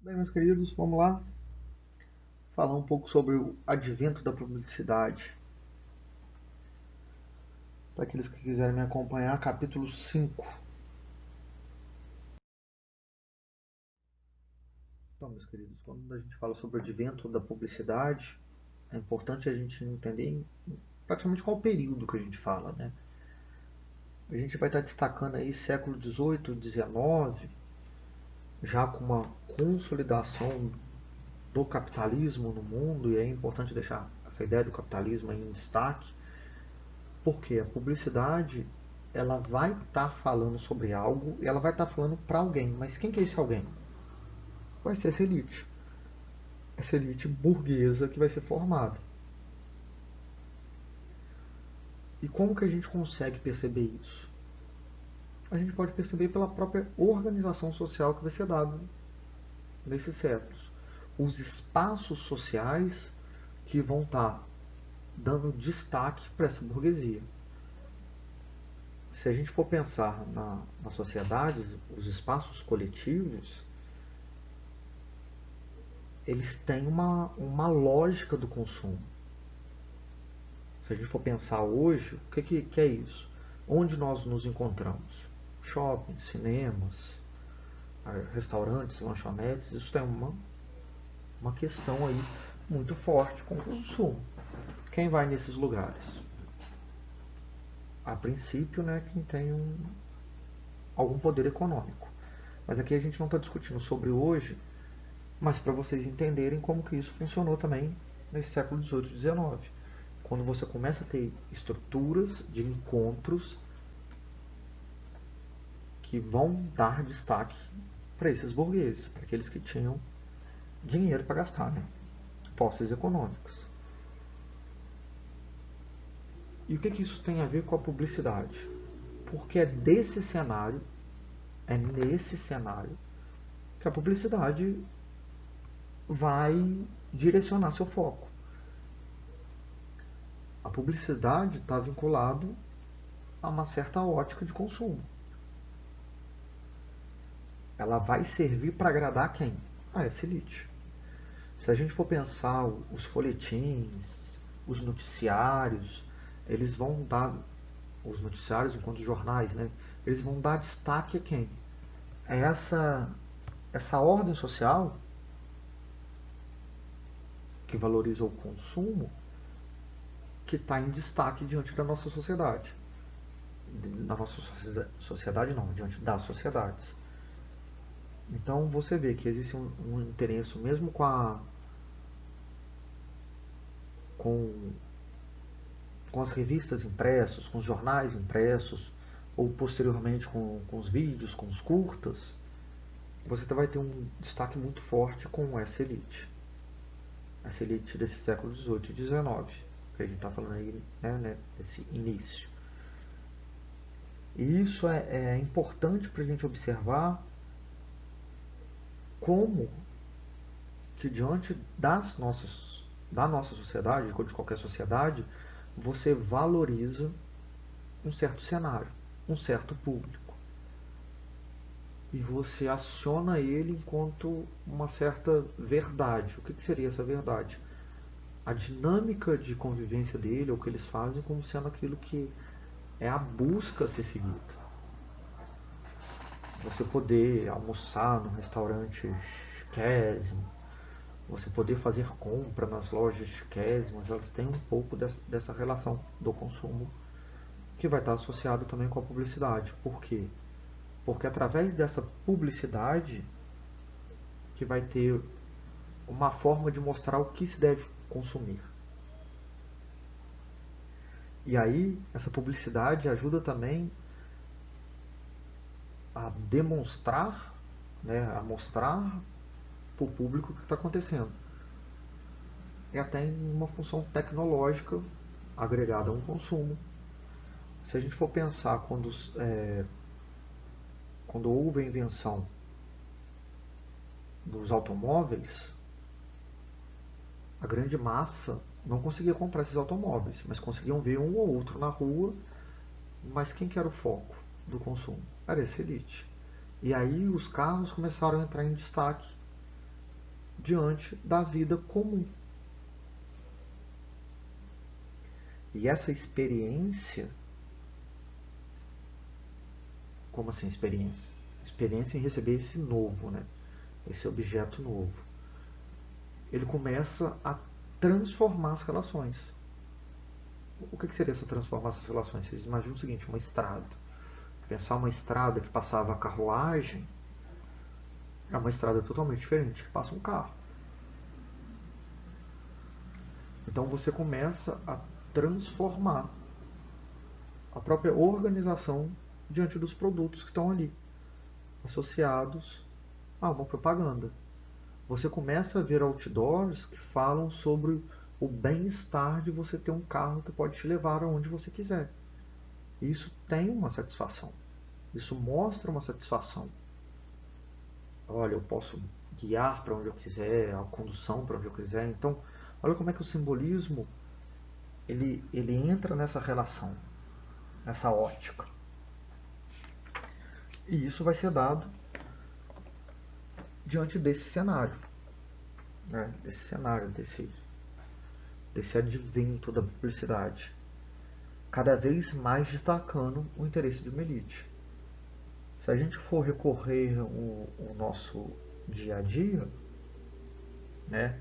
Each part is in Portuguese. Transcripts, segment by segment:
Bem, meus queridos, vamos lá falar um pouco sobre o advento da publicidade. Para aqueles que quiserem me acompanhar, capítulo 5. Então, meus queridos, quando a gente fala sobre o advento da publicidade, é importante a gente entender praticamente qual período que a gente fala, né? A gente vai estar destacando aí século XVIII, XIX, já com uma consolidação do capitalismo no mundo, e é importante deixar essa ideia do capitalismo aí em destaque, porque a publicidade ela vai estar falando sobre algo e ela vai estar falando para alguém. Mas quem que é esse alguém? Vai ser essa elite burguesa que vai ser formada. E como que a gente consegue perceber isso? A gente pode perceber pela própria organização social que vai ser dada nesses séculos. Os espaços sociais que vão estar dando destaque para essa burguesia. Se a gente for pensar nas sociedades, os espaços coletivos, eles têm uma lógica do consumo. Se a gente for pensar hoje, o que é isso? Onde nós nos encontramos? Shoppings, cinemas, restaurantes, lanchonetes, isso tem uma questão aí muito forte com o consumo. Quem vai nesses lugares? A princípio, né, quem tem algum poder econômico. Mas aqui a gente não está discutindo sobre hoje, mas para vocês entenderem como que isso funcionou também nesse século XVIII e XIX. Quando você começa a ter estruturas de encontros que vão dar destaque para esses burgueses, para aqueles que tinham dinheiro para gastar, né? Posses econômicas. E o que isso tem a ver com a publicidade? Porque é desse cenário, é nesse cenário, que a publicidade vai direcionar seu foco. A publicidade está vinculada a uma certa ótica de consumo. Ela vai servir para agradar quem? A essa elite. Se a gente for pensar os folhetins, os noticiários, eles vão dar, os noticiários enquanto jornais, né? Eles vão dar destaque a quem? É essa ordem social que valoriza o consumo que está em destaque diante da nossa sociedade. Na nossa sociedade não, diante das sociedades. Então você vê que existe um interesse mesmo com com as revistas impressas, com os jornais impressos, ou posteriormente com os vídeos, com os curtas, você vai ter um destaque muito forte com essa elite desse século XVIII e XIX, que a gente está falando aí, né, desse início. E isso é importante para a gente observar como que diante da nossa sociedade, ou de qualquer sociedade, você valoriza um certo cenário, um certo público. E você aciona ele enquanto uma certa verdade. O que seria essa verdade? A dinâmica de convivência dele, ou o que eles fazem, como sendo aquilo que é a busca a ser seguida. Você poder almoçar num restaurante chiquésimo, você poder fazer compra nas lojas chiquésimas, elas têm um pouco dessa relação do consumo que vai estar associado também com a publicidade. Por quê? Porque através dessa publicidade que vai ter uma forma de mostrar o que se deve consumir. E aí, essa publicidade ajuda também a demonstrar, né, a mostrar para o público o que está acontecendo. E até em uma função tecnológica agregada a um consumo. Se a gente for pensar quando houve a invenção dos automóveis, a grande massa não conseguia comprar esses automóveis, mas conseguiam ver um ou outro na rua. Mas quem que era o foco do consumo? Era essa elite. E aí os carros começaram a entrar em destaque diante da vida comum. E essa experiência, como assim experiência? Experiência em receber esse novo, né? Esse objeto novo. Ele começa a transformar as relações. O que seria essa transformar essas relações? Vocês imaginam o seguinte, uma estrada. Pensar uma estrada que passava a carruagem é uma estrada totalmente diferente que passa um carro. Então você começa a transformar a própria organização diante dos produtos que estão ali, associados a uma propaganda. Você começa a ver outdoors que falam sobre o bem-estar de você ter um carro que pode te levar aonde você quiser. E isso tem uma satisfação. Isso mostra uma satisfação. Olha, eu posso guiar para onde eu quiser, a condução para onde eu quiser. Então, olha como é que o simbolismo ele entra nessa relação, nessa ótica. E isso vai ser dado diante desse cenário, né? Desse cenário, desse advento da publicidade, cada vez mais destacando o interesse de uma elite. Se a gente for recorrer o nosso dia a dia, né,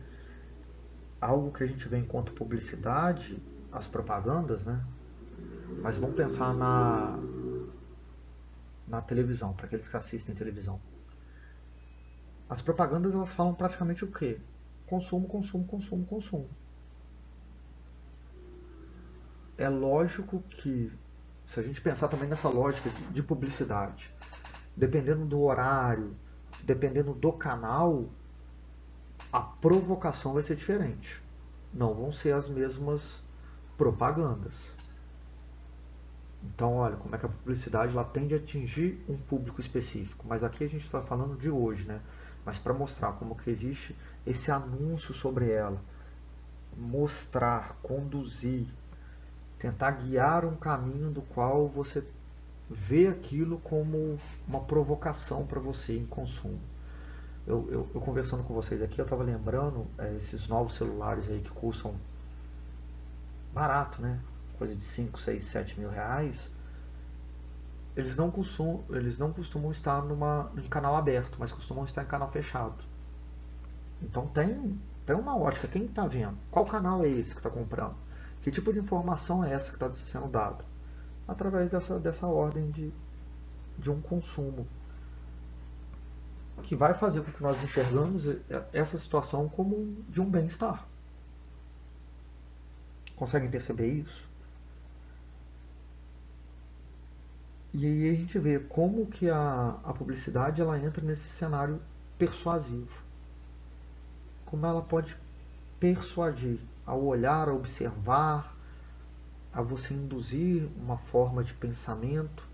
algo que a gente vê enquanto publicidade, as propagandas, né, mas vamos pensar na televisão, para aqueles que assistem televisão. As propagandas elas falam praticamente o quê? Consumo, consumo, consumo, consumo. É lógico que, se a gente pensar também nessa lógica de publicidade, dependendo do horário, dependendo do canal, a provocação vai ser diferente. Não vão ser as mesmas propagandas. Então, olha, como é que a publicidade ela tende a atingir um público específico. Mas aqui a gente está falando de hoje, né? Mas para mostrar como que existe esse anúncio sobre ela. Mostrar, conduzir, tentar guiar um caminho do qual você vê aquilo como uma provocação para você em consumo. Eu conversando com vocês aqui, eu estava lembrando esses novos celulares aí que custam barato, né? Coisa de 5, 6, 7 mil reais. Eles não costumam estar em canal aberto, mas costumam estar em canal fechado. Então tem uma ótica. Quem está vendo? Qual canal é esse que está comprando? Que tipo de informação é essa que está sendo dada? Através dessa ordem de um consumo que vai fazer com que nós enxergamos essa situação como de um bem-estar. Conseguem perceber isso? E aí a gente vê como que a publicidade ela entra nesse cenário persuasivo. Como ela pode persuadir ao olhar, a observar, a você induzir uma forma de pensamento.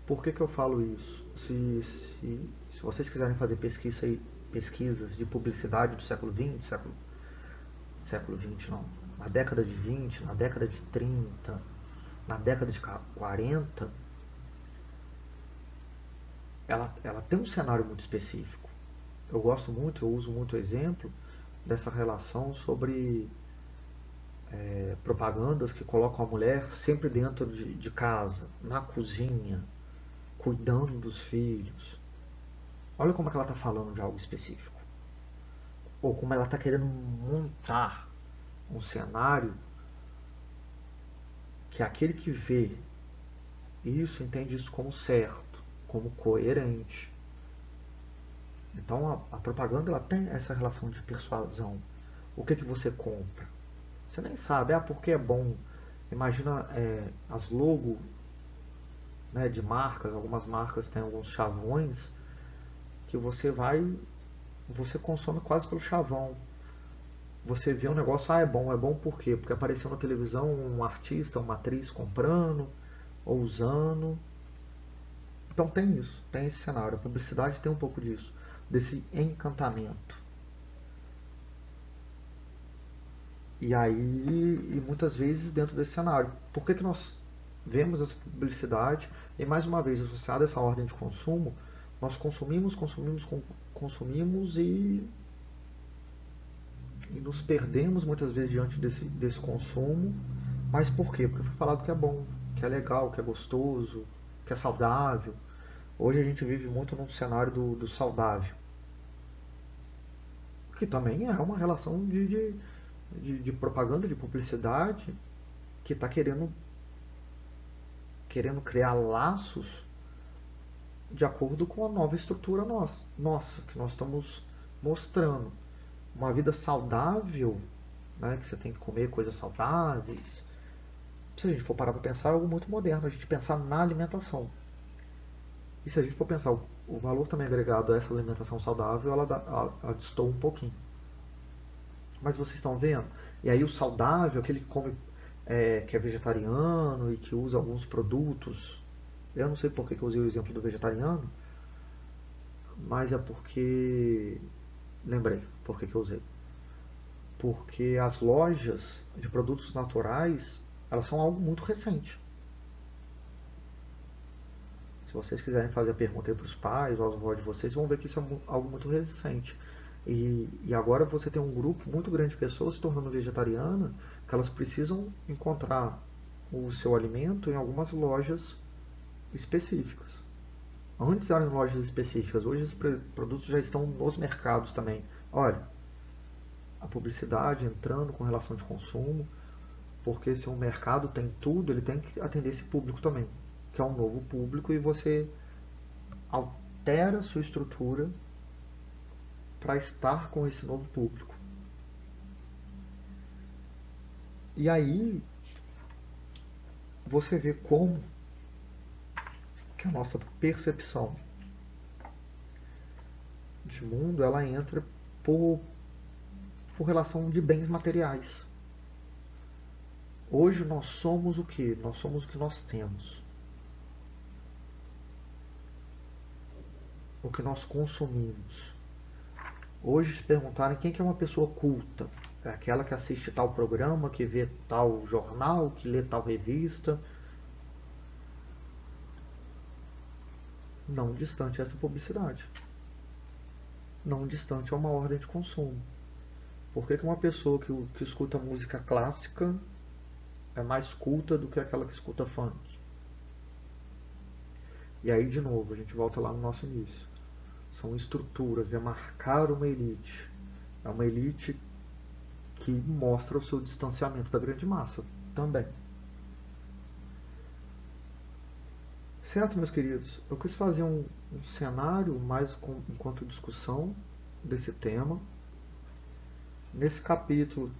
Por que eu falo isso? Se vocês quiserem fazer pesquisas de publicidade do século XX, século XX não, na década de 20, na década de 30, na década de 40, ela tem um cenário muito específico. Eu gosto muito, eu uso muito o exemplo dessa relação sobre propagandas que colocam a mulher sempre dentro de casa, na cozinha, cuidando dos filhos. Olha como é que ela está falando de algo específico. Ou como ela está querendo montar um cenário que aquele que vê isso entende isso como certo, como coerente. Então a propaganda ela tem essa relação de persuasão. O que você compra? Você nem sabe, porque é bom. Imagina as logos, né, de marcas, algumas marcas têm alguns chavões que você consome quase pelo chavão. Você vê um negócio, é bom por quê? Porque apareceu na televisão um artista, uma atriz comprando ou usando. Então tem isso, tem esse cenário. A publicidade tem um pouco disso, desse encantamento. E aí, e muitas vezes dentro desse cenário. Por que nós vemos essa publicidade? E mais uma vez, associada a essa ordem de consumo, nós consumimos e e nos perdemos muitas vezes diante desse consumo. Mas por quê? Porque foi falado que é bom, que é legal, que é gostoso, que é saudável. Hoje a gente vive muito num cenário do saudável, que também é uma relação de propaganda, de publicidade, que está querendo criar laços de acordo com a nova estrutura nossa, que nós estamos mostrando. Uma vida saudável, né, que você tem que comer coisas saudáveis. Se a gente for parar para pensar, é algo muito moderno, a gente pensar na alimentação. E se a gente for pensar o valor também agregado a essa alimentação saudável, ela destoa um pouquinho. Mas vocês estão vendo? E aí o saudável, aquele que come, que é vegetariano e que usa alguns produtos. Eu não sei por que eu usei o exemplo do vegetariano, mas é porque... Lembrei por que eu usei. Porque as lojas de produtos naturais, elas são algo muito recente. Se vocês quiserem fazer a pergunta aí para os pais ou aos avós de vocês, vão ver que isso é algo muito recente. E agora você tem um grupo muito grande de pessoas se tornando vegetariana, que elas precisam encontrar o seu alimento em algumas lojas específicas. Antes eram em lojas específicas, hoje os produtos já estão nos mercados também. Olha, a publicidade entrando com relação de consumo, porque se um mercado tem tudo, ele tem que atender esse público também, que é um novo público, e você altera a sua estrutura para estar com esse novo público. E aí você vê como que a nossa percepção de mundo ela entra por relação de bens materiais. Hoje nós somos o que? Nós somos o que nós temos. O que nós consumimos. Hoje, se perguntarem quem que é uma pessoa culta, é aquela que assiste tal programa, que vê tal jornal, que lê tal revista. Não distante essa publicidade. Não distante a uma ordem de consumo. Por que uma pessoa que escuta música clássica é mais culta do que aquela que escuta funk? E aí, de novo, a gente volta lá no nosso início. São estruturas, é marcar uma elite. É uma elite que mostra o seu distanciamento da grande massa também. Certo, meus queridos? Eu quis fazer um cenário mais enquanto discussão desse tema. Nesse capítulo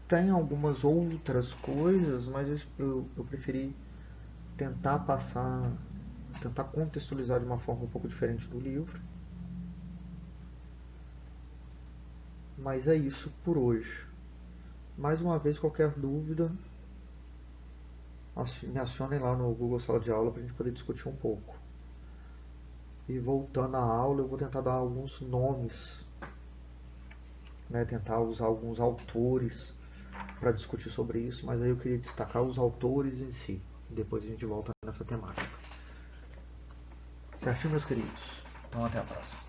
tem algumas outras coisas, mas eu preferi tentar contextualizar de uma forma um pouco diferente do livro. Mas é isso por hoje. Mais uma vez, qualquer dúvida, me acionem lá no Google Sala de Aula para a gente poder discutir um pouco. E voltando à aula, eu vou tentar dar alguns nomes, né, tentar usar alguns autores para discutir sobre isso, mas aí eu queria destacar os autores em si. Depois a gente volta nessa temática. Certinho, meus queridos? Então até a próxima.